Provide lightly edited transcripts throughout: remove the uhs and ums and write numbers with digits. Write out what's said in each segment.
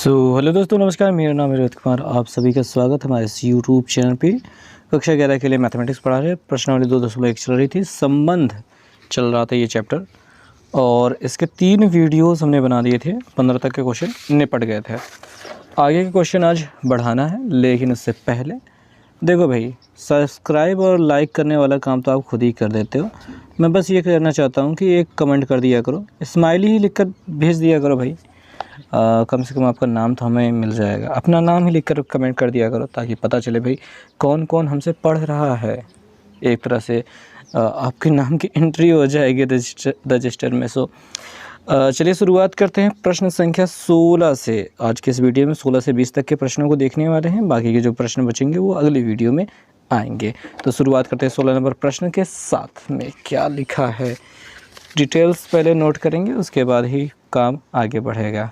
Hello दोस्तों, नमस्कार। मेरा नाम है रोहित कुमार। आप सभी का स्वागत हमारे इस यूट्यूब चैनल पे। कक्षा 11 के लिए मैथमेटिक्स पढ़ा रहे। प्रश्नावली 2.1 चल रही थी, संबंध चल रहा था ये चैप्टर, और इसके 3 वीडियोस हमने बना दिए थे। 15 तक के क्वेश्चन निपट गए थे। आगे के क्वेश्चन आज बढ़ाना है, लेकिन उससे पहले देखो भाई, सब्सक्राइब और लाइक करने वाला काम तो आप खुद ही कर देते हो। मैं बस ये कहना चाहता हूँ कि एक कमेंट कर दिया करो, स्माइली ही लिख कर भेज दिया करो भाई। कम से कम आपका नाम तो हमें मिल जाएगा। अपना नाम ही लिखकर कमेंट कर दिया करो, ताकि पता चले भाई कौन कौन हमसे पढ़ रहा है। एक तरह से आपके नाम की एंट्री हो जाएगी रजिस्टर में। चलिए शुरुआत करते हैं प्रश्न संख्या 16 से। आज के इस वीडियो में 16 से 20 तक के प्रश्नों को देखने वाले हैं। बाकी के जो प्रश्न बचेंगे वो अगली वीडियो में आएंगे। तो शुरुआत करते हैं 16 नंबर प्रश्न के साथ में। क्या लिखा है, डिटेल्स पहले नोट करेंगे, उसके बाद ही काम आगे बढ़ेगा।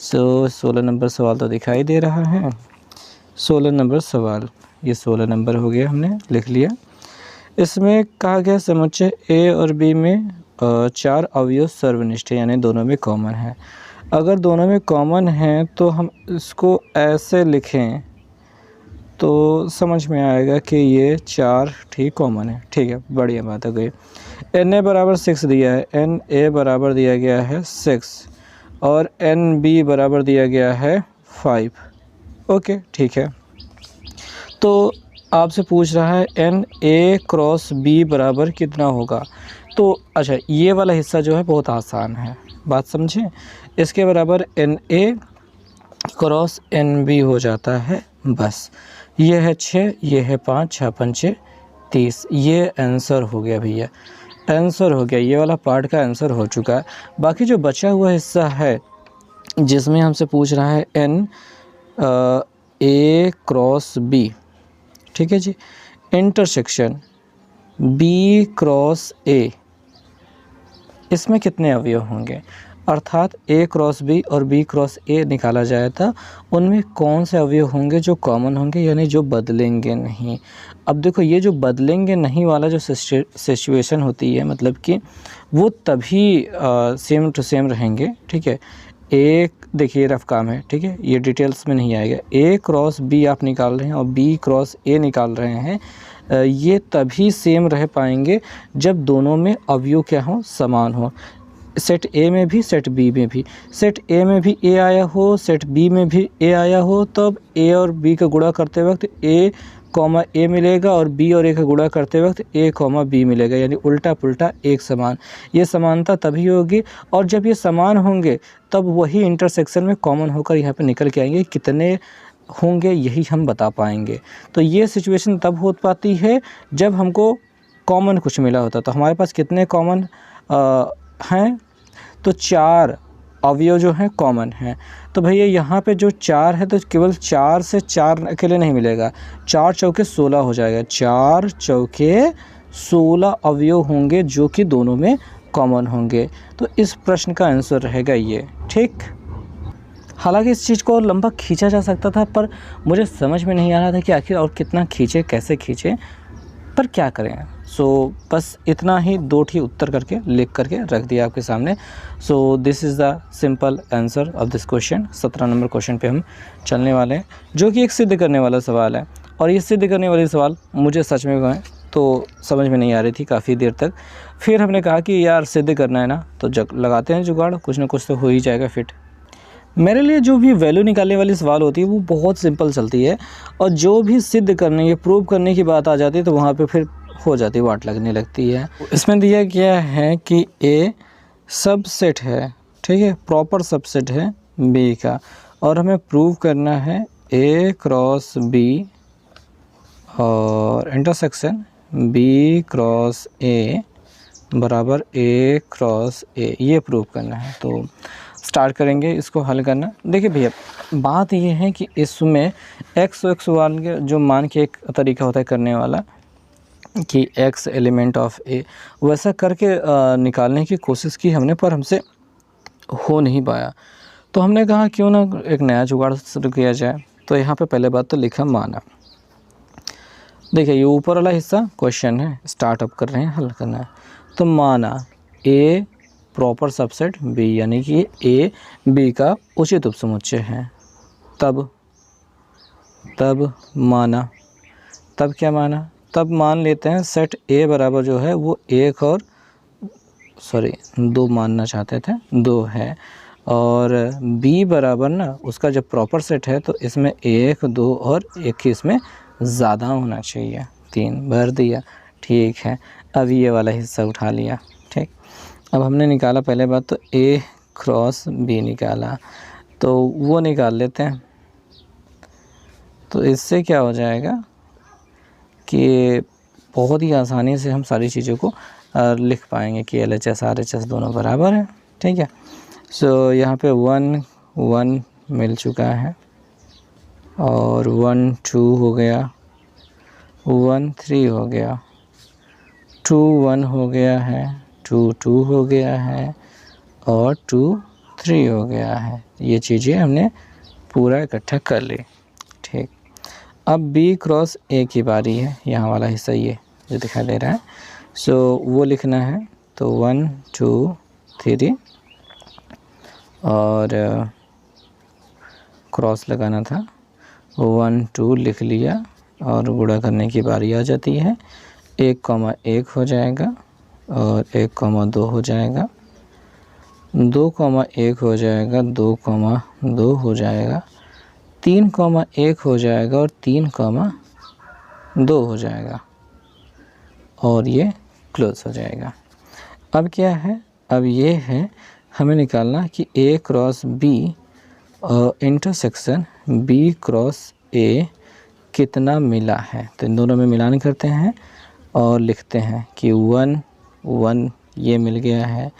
16 नंबर सवाल तो दिखाई दे रहा है। 16 नंबर सवाल, ये 16 नंबर हो गया, हमने लिख लिया। इसमें कहा गया समुच्चय ए और बी में 4 अवयव सर्वनिष्ठ है, यानी दोनों में कॉमन है। अगर दोनों में कॉमन है तो हम इसको ऐसे लिखें तो समझ में आएगा कि ये 4 ठीक कॉमन है। ठीक है, बढ़िया बात हो गई। एन ए बराबर 6 दिया है, एन ए बराबर दिया गया है 6 और एन बी बराबर दिया गया है 5। ओके, ठीक है। तो आपसे पूछ रहा है एन ए क्रॉस बी बराबर कितना होगा। तो अच्छा, ये वाला हिस्सा जो है बहुत आसान है, बात समझें। इसके बराबर N A cross N B हो जाता है, बस। ये है 6, ये है 5, 6 5 30। ये आंसर हो गया भैया, आंसर हो गया। ये वाला पार्ट का आंसर हो चुका है। बाकी जो बचा हुआ हिस्सा है, जिसमें हमसे पूछ रहा है एन ए क्रॉस बी, ठीक है जी, इंटरसेक्शन बी क्रॉस ए, इसमें कितने अवयव होंगे। अर्थात ए क्रॉस बी और बी क्रॉस ए निकाला जाए था, उनमें कौन से अवयव होंगे जो कॉमन होंगे, यानी जो बदलेंगे नहीं। अब देखो, ये जो बदलेंगे नहीं वाला जो सिचुएशन होती है, मतलब कि वो तभी सेम टू सेम रहेंगे। ठीक है, एक देखिए रफ काम है, ठीक है, ये डिटेल्स में नहीं आएगा। ए क्रॉस बी आप निकाल रहे हैं और बी क्रॉस ए निकाल रहे हैं, ये तभी सेम रह पाएंगे जब दोनों में अवयव क्या हो, समान हो। सेट ए में भी, सेट बी में भी। सेट ए में भी ए आया हो, सेट बी में भी ए आया हो, तब ए और बी का गुणा करते वक्त ए कॉमा ए मिलेगा, और बी और ए का गुणा करते वक्त ए कॉमा बी मिलेगा, यानी उल्टा पुल्टा एक समान। ये समानता तभी होगी, और जब ये समान होंगे तब वही इंटरसेक्शन में कॉमन होकर यहाँ पे निकल के आएंगे। कितने होंगे यही हम बता पाएंगे। तो ये सिचुएशन तब हो पाती है जब हमको कॉमन कुछ मिला होता। तो हमारे पास कितने कॉमन हैं, तो 4 अवयव जो हैं कॉमन हैं। तो भैया यहाँ पे जो 4 है, तो केवल 4 से 4 अकेले नहीं मिलेगा, 4 चौके 16 हो जाएगा। 4 चौके 16 अवयव होंगे जो कि दोनों में कॉमन होंगे। तो इस प्रश्न का आंसर रहेगा ये। ठीक, हालांकि इस चीज़ को और लंबा खींचा जा सकता था, पर मुझे समझ में नहीं आ रहा था कि आखिर और कितना खींचे, कैसे खींचे, पर क्या करें। बस इतना ही 2 उत्तर करके लिख करके रख दिया आपके सामने। This is the simple answer of this question. 17 number question पे हम चलने वाले हैं, जो कि एक सिद्ध करने वाला सवाल है। और ये सिद्ध करने वाली सवाल मुझे सच में तो समझ में नहीं आ रही थी काफ़ी देर तक। फिर हमने कहा कि यार सिद्ध करना है ना, तो लगाते हैं जुगाड़, कुछ ना कुछ तो हो ही जाएगा फिट। मेरे लिए जो भी वैल्यू निकालने वाली सवाल होती है वो बहुत सिंपल चलती है, और जो भी सिद्ध करने, ये प्रूव करने की बात आ जाती है तो वहाँ पे फिर हो जाती है, वाट लगने लगती है। इसमें दिया गया है कि ए सबसेट है, ठीक है, प्रॉपर सबसेट है बी का, और हमें प्रूव करना है ए क्रॉस बी और इंटरसेक्शन बी क्रॉस ए बराबर ए क्रॉस ए, ये प्रूव करना है। तो स्टार्ट करेंगे इसको हल करना। देखिए भैया, बात ये है कि इसमें x और x1 के जो मान के एक तरीका होता है करने वाला, कि x एलिमेंट ऑफ a, वैसा करके निकालने की कोशिश की हमने, पर हमसे हो नहीं पाया। तो हमने कहा क्यों ना एक नया जुगाड़ शुरू किया जाए। तो यहाँ पे पहले बात तो लिखा माना। देखिए, ये ऊपर वाला हिस्सा क्वेश्चन है, स्टार्टअप कर रहे हैं, हल करना है। तो माना a प्रॉपर सबसेट बी, यानी कि ए बी का उचित उपसमुच्चय है। तब माना, तब क्या माना, तब मान लेते हैं सेट ए बराबर जो है वो एक और दो मानना चाहते थे, 2 है, और बी बराबर ना उसका जब प्रॉपर सेट है तो इसमें 1 2 और एक ही इसमें ज़्यादा होना चाहिए। 3 भर दिया, ठीक है। अब ये वाला हिस्सा उठा लिया, ठीक। अब हमने निकाला पहले बात तो ए क्रॉस बी निकाला, तो वो निकाल लेते हैं। तो इससे क्या हो जाएगा कि बहुत ही आसानी से हम सारी चीज़ों को लिख पाएंगे कि LHS RHS दोनों बराबर हैं, ठीक है। सो यहाँ पे 1 1 मिल चुका है, और 1 2 हो गया, 1 3 हो गया, 2 1 हो गया है, 2 2 हो गया है, और 2 3 हो गया है। ये चीज़ें हमने पूरा इकट्ठा कर ली, ठीक। अब बी क्रॉस ए की बारी है, यहाँ वाला हिस्सा ये जो दिखाई दे रहा है, सो वो लिखना है। तो 1 2 3 और क्रॉस लगाना था, 1 2 लिख लिया, और गुणा करने की बारी आ जाती है। 1,1 हो जाएगा, और 1,2 हो जाएगा, 2,1 हो जाएगा, 2,2 हो जाएगा, 3,1 हो जाएगा, और 3,2 हो जाएगा, और ये क्लोज हो जाएगा। अब क्या है, अब ये है हमें निकालना कि A cross B intersection B cross A कितना मिला है। तो इन दोनों में मिलान करते हैं और लिखते हैं कि 1 1 ये मिल गया है,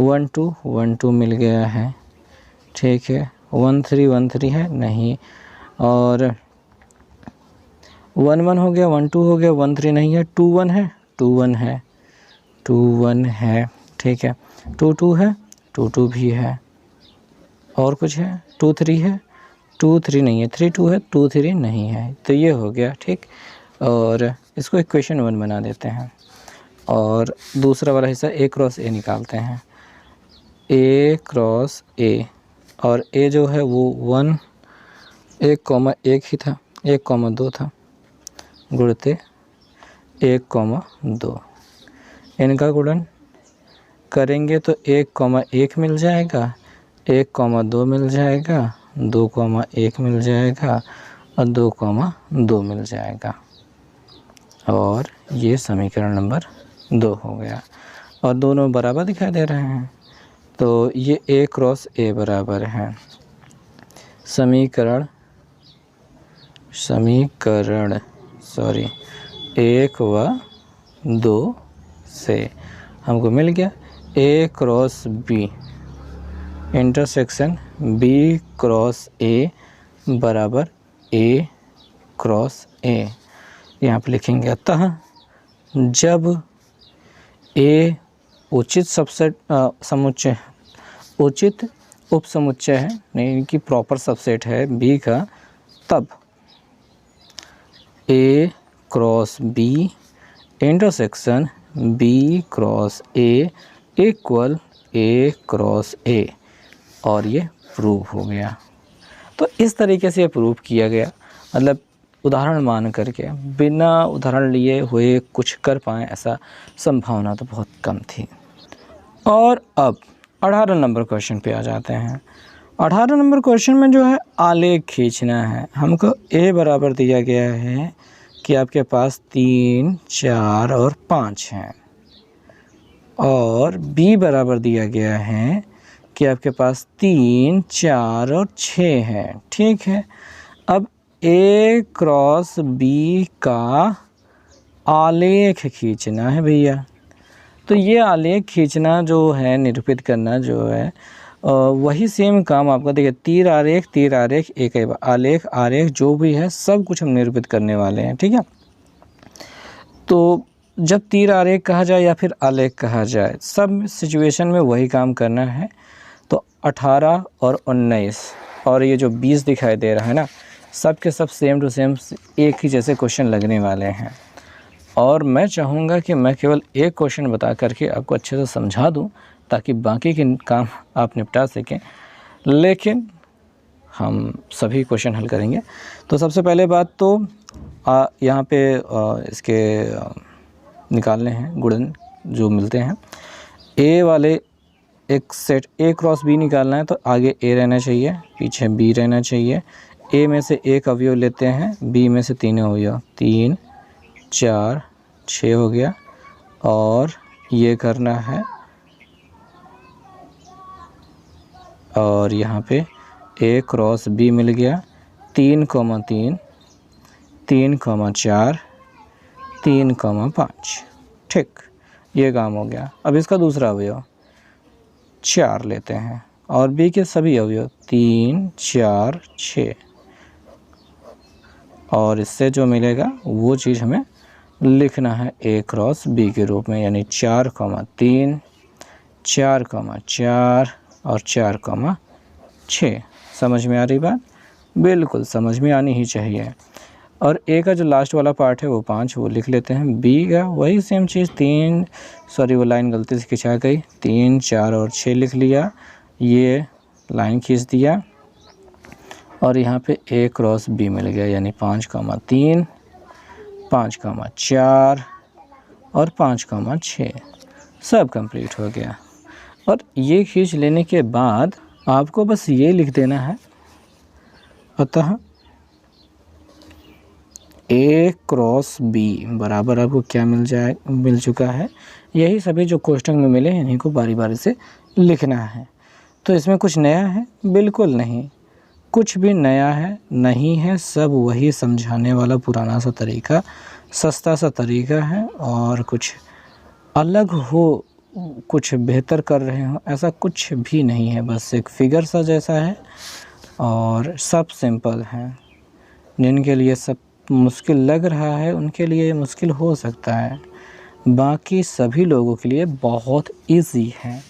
1 2 1 2 मिल गया है, ठीक है। 1 3 है नहीं, और 1 1 हो गया, 1 2 हो गया, 1 3 नहीं है, 2 1 है, 2 1 है, 2 1 है, ठीक है। 2 2 है, 2 2 भी है, और कुछ है, 2 3 है, 2 3 नहीं है, 3 2 है, 2 3 नहीं है। तो ये हो गया, ठीक। और इसको इक्वेशन 1 बना देते हैं, और दूसरा वाला हिस्सा ए क्रॉस ए निकालते हैं। ए क्रॉस ए, और ए जो है वो 1,1 ही था, 1,2 था, गुणते 1,2। इनका गुणन करेंगे तो 1,1 मिल जाएगा, 1,2 मिल जाएगा, 2,1 मिल जाएगा, और 2,2 मिल जाएगा, और ये समीकरण नंबर 2 हो गया। और दोनों बराबर दिखाई दे रहे हैं, तो ये ए क्रॉस ए बराबर है समीकरण 1 व 2 से हमको मिल गया A cross B intersection B cross A बराबर ए क्रॉस ए। यहाँ पर लिखेंगे अतः जब ए उचित सबसेट समुच्चय उचित उपसमुच्चय है, नहीं कि प्रॉपर सबसेट है बी का, तब A cross B intersection B cross A equal A cross A, और ये प्रूव हो गया। तो इस तरीके से ये प्रूव किया गया, मतलब उदाहरण मान करके, बिना उदाहरण लिए हुए कुछ कर पाएँ ऐसा संभावना तो बहुत कम थी। और अब 18 नंबर क्वेश्चन पे आ जाते हैं। 18 नंबर क्वेश्चन में जो है आलेख खींचना है। हमको ए बराबर दिया गया है कि आपके पास 3 4 और 5 हैं, और बी बराबर दिया गया है कि आपके पास 3 4 और 6 है, ठीक है। अब ए क्रॉस बी का आलेख खींचना है भैया। तो ये आलेख खींचना जो है, निरूपित करना जो है, वही सेम काम आपका देखिए, तीर आरेख एक ही आलेख आरेख जो भी है सब कुछ हम निरूपित करने वाले हैं, ठीक है। तो जब तीर आरेख कहा जाए या फिर आलेख कहा जाए, सब सिचुएशन में वही काम करना है। तो 18 और 19 और ये जो 20 दिखाई दे रहा है ना, सब के सब सेम टू सेम एक ही जैसे क्वेश्चन लगने वाले हैं। और मैं चाहूँगा कि मैं केवल एक क्वेश्चन बता करके आपको अच्छे से समझा दूं, ताकि बाकी के काम आप निपटा सकें, लेकिन हम सभी क्वेश्चन हल करेंगे। तो सबसे पहले बात तो यहाँ पे इसके निकालने हैं गुणन जो मिलते हैं। ए वाले एक सेट A क्रॉस B निकालना है तो आगे A रहना चाहिए, पीछे B रहना चाहिए। A में से एक अवयव लेते हैं, B में से 3 अवयव, 3 4 6 हो गया। और ये करना है, और यहाँ पे A क्रॉस B मिल गया, 3 3 3 4 3 5। ठीक, ये काम हो गया। अब इसका दूसरा अवयव 4 लेते हैं और B के सभी अवयव 3 4 6, और इससे जो मिलेगा वो चीज़ हमें लिखना है A क्रॉस B के रूप में, यानी 4 3 4 4 और 4 6। समझ में आ रही बात? बिल्कुल समझ में आनी ही चाहिए। और A का जो लास्ट वाला पार्ट है वो 5, वो लिख लेते हैं। B का वही सेम चीज़, 3 सॉरी वो लाइन गलती से खिंचा गई, 3 4 और 6 लिख लिया, ये लाइन खींच दिया और यहाँ पे A क्रॉस B मिल गया, यानी 5 3 5 4 और 5 6। सब कंप्लीट हो गया। और ये खींच लेने के बाद आपको बस ये लिख देना है, अतः A क्रॉस B बराबर आपको क्या मिल चुका है। यही सभी जो कोष्टक में मिले हैं इन्हीं को बारी बारी से लिखना है। तो इसमें कुछ नया है? बिल्कुल नहीं, कुछ भी नया है नहीं है, सब वही समझाने वाला पुराना सा तरीका, सस्ता सा तरीका है। और कुछ अलग हो, कुछ बेहतर कर रहे हो, ऐसा कुछ भी नहीं है। बस एक फिगर सा जैसा है और सब सिंपल है। जिनके लिए सब मुश्किल लग रहा है उनके लिए मुश्किल हो सकता है, बाकी सभी लोगों के लिए बहुत इजी है।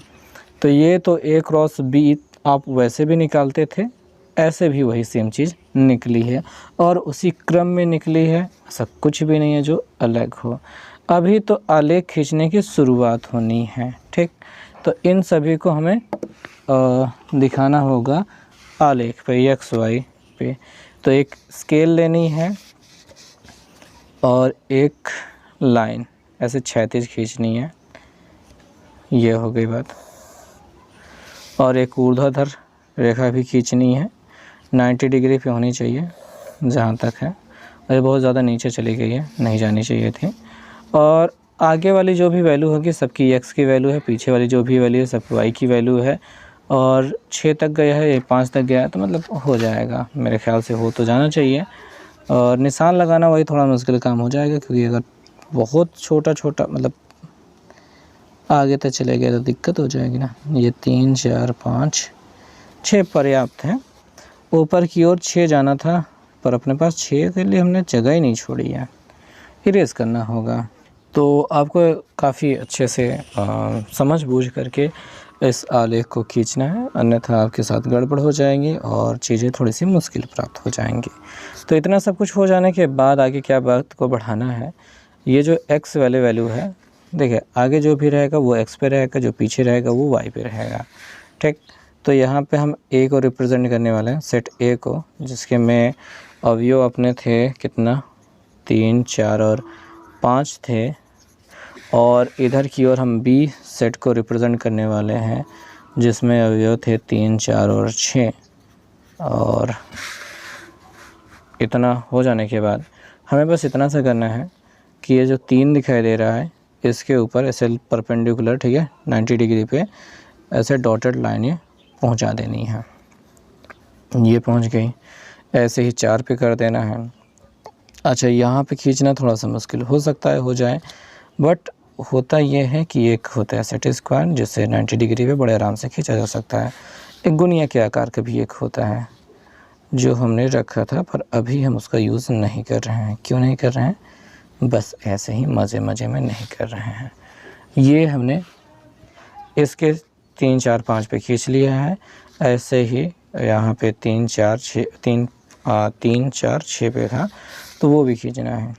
तो ये तो A क्रॉस B आप वैसे भी निकालते थे, ऐसे भी वही सेम चीज़ निकली है और उसी क्रम में निकली है। ऐसा कुछ भी नहीं है जो अलग हो। अभी तो आलेख खींचने की शुरुआत होनी है। ठीक, तो इन सभी को हमें दिखाना होगा आलेख पे, एक्स वाई पे। तो एक स्केल लेनी है और एक लाइन ऐसे क्षैतिज खींचनी है, ये हो गई बात। और एक ऊर्ध्वाधर रेखा भी खींचनी है, 90 डिग्री पे होनी चाहिए जहाँ तक है। अरे बहुत ज़्यादा नीचे चली गई है, नहीं जानी चाहिए थी। और आगे वाली जो भी वैल्यू होगी सबकी x की वैल्यू है, पीछे वाली जो भी वैल्यू है सब y की वैल्यू है। और 6 तक गया है, ये 5 तक गया है, तो मतलब हो जाएगा मेरे ख्याल से, हो तो जाना चाहिए। और निशान लगाना वही थोड़ा मुश्किल काम हो जाएगा, क्योंकि अगर बहुत छोटा छोटा मतलब आगे तक चले गए तो दिक्कत हो जाएगी ना। ये 3 4 5 6 पर्याप्त है। ऊपर की ओर 6 जाना था, पर अपने पास 6 के लिए हमने जगह ही नहीं छोड़ी है, इरेज करना होगा। तो आपको काफ़ी अच्छे से समझ बूझ करके इस आलेख को खींचना है, अन्यथा आपके साथ गड़बड़ हो जाएंगी और चीज़ें थोड़ी सी मुश्किल प्राप्त हो जाएंगी। तो इतना सब कुछ हो जाने के बाद आगे क्या बात को बढ़ाना है, ये जो x वाले वैल्यू है, देखिए आगे जो भी रहेगा वो x पे रहेगा, जो पीछे रहेगा वो y पे रहेगा। ठीक, तो यहाँ पे हम a को रिप्रेजेंट करने वाले हैं, सेट A को, जिसके में अवयव अपने थे कितना, 3 4 और 5 थे। और इधर की ओर हम B सेट को रिप्रेजेंट करने वाले हैं, जिसमें अवयव थे 3 4 और 6। और इतना हो जाने के बाद हमें बस इतना सा करना है कि ये जो 3 दिखाई दे रहा है इसके ऊपर ऐसे परपेंडिकुलर, ठीक है, 90 डिग्री पे ऐसे डॉटेड लाइनें पहुंचा देनी है। ये पहुंच गई, ऐसे ही 4 पे कर देना है। अच्छा, यहाँ पे खींचना थोड़ा सा मुश्किल हो सकता है, हो जाए, बट होता ये है कि एक होता है सेट स्क्वायर, जिससे 90 डिग्री पे बड़े आराम से खींचा जा सकता है। एक गुनिया के आकार का भी एक होता है जो हमने रखा था, पर अभी हम उसका यूज़ नहीं कर रहे हैं। क्यों नहीं कर रहे हैं? बस ऐसे ही मज़े मज़े में नहीं कर रहे हैं। ये हमने इसके 3 4 5 पे खींच लिया है, ऐसे ही यहाँ पे 3 4 6 पे था, तो वो भी खींचना है।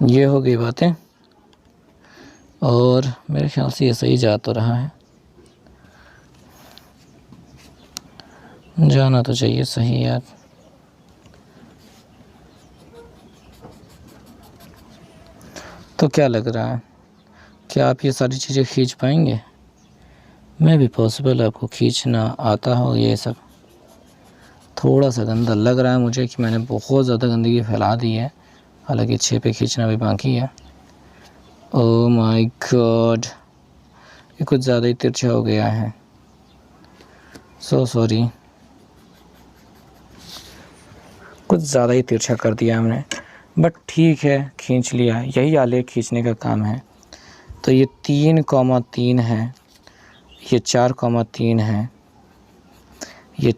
ये हो गई बातें। और मेरे ख्याल से ये सही जा तो रहा है, जाना तो चाहिए सही यार। तो क्या लग रहा है, क्या आप ये सारी चीज़ें खींच पाएंगे? मैं भी पॉसिबल आपको खींचना आता हो ये सब। थोड़ा सा गंदा लग रहा है मुझे कि मैंने बहुत ज़्यादा गंदगी फैला दी है, हालांकि 6 पे खींचना भी बाकी है। ओह माय गॉड, ये कुछ ज़्यादा ही तिरछा हो गया है, सो सॉरी, कुछ ज़्यादा ही तिरछा कर दिया हमने, बट ठीक है, खींच लिया। यही आलेख खींचने का काम है। तो ये 3,3 है, ये 4,3 है, ये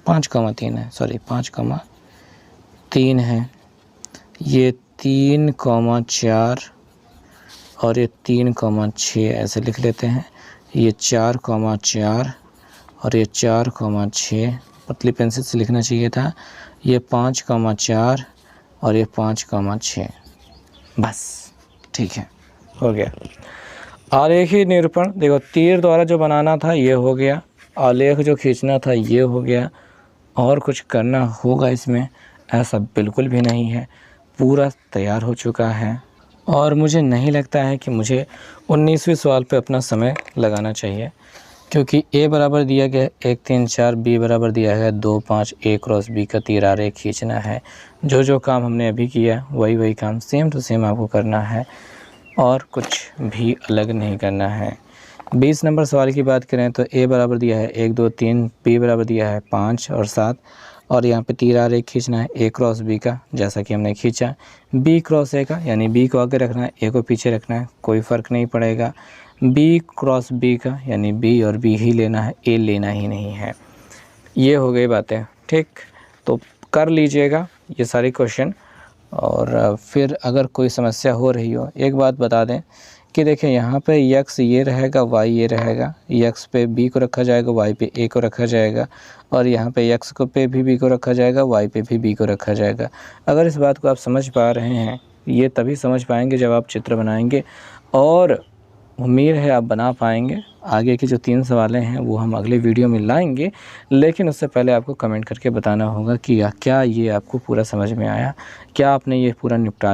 5,3 है, सॉरी 5,3 है, ये 3,4 और ये 3,6 ऐसे लिख लेते हैं। ये 4,4 और ये 4,6, पतली पेंसिल से लिखना चाहिए था। ये 5,4 और ये 5,6, बस ठीक है, हो गया। आलेखी निरूपण देखो, तीर द्वारा जो बनाना था ये हो गया, आलेख जो खींचना था ये हो गया, और कुछ करना होगा इसमें ऐसा बिल्कुल भी नहीं है, पूरा तैयार हो चुका है। और मुझे नहीं लगता है कि मुझे 19वें सवाल पे अपना समय लगाना चाहिए, क्योंकि ए बराबर दिया गया 1 3 4, बी बराबर दिया है 2 5, ए क्रॉस बी का तीर आरेख खींचना है। जो काम हमने अभी किया वही काम सेम टू सेम आपको करना है, और कुछ भी अलग नहीं करना है। 20 नंबर सवाल की बात करें तो ए बराबर दिया है 1 2 3, बी बराबर दिया है 5 और 7, और यहाँ पे तीर आरेख खींचना है ए क्रॉस बी का, जैसा कि हमने खींचा। बी क्रॉस ए का, यानी बी को आगे रखना है, ए को पीछे रखना है, कोई फ़र्क नहीं पड़ेगा। बी क्रॉस बी का, यानी बी और बी ही लेना है, ए लेना ही नहीं है। ये हो गई बातें, ठीक। तो कर लीजिएगा ये सारी क्वेश्चन, और फिर अगर कोई समस्या हो रही हो, एक बात बता दें कि देखें यहाँ पे यक्स ये रहेगा, वाई ये रहेगा, यक्स पे बी को रखा जाएगा, वाई पे ए को रखा जाएगा, और यहाँ पे यक्स को पे भी बी को रखा जाएगा, वाई पे भी बी को रखा जाएगा। अगर इस बात को आप समझ पा रहे हैं, ये तभी समझ पाएंगे जब आप चित्र बनाएंगे, और उम्मीद है आप बना पाएंगे। आगे के जो 3 सवालें हैं वो हम अगले वीडियो में लाएंगे, लेकिन उससे पहले आपको कमेंट करके बताना होगा कि क्या ये आपको पूरा समझ में आया, क्या आपने ये पूरा निपटा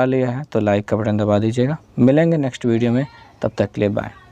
लिया है तो लाइक का बटन दबा दीजिएगा। मिलेंगे नेक्स्ट वीडियो में, तब तक के लिए बाय।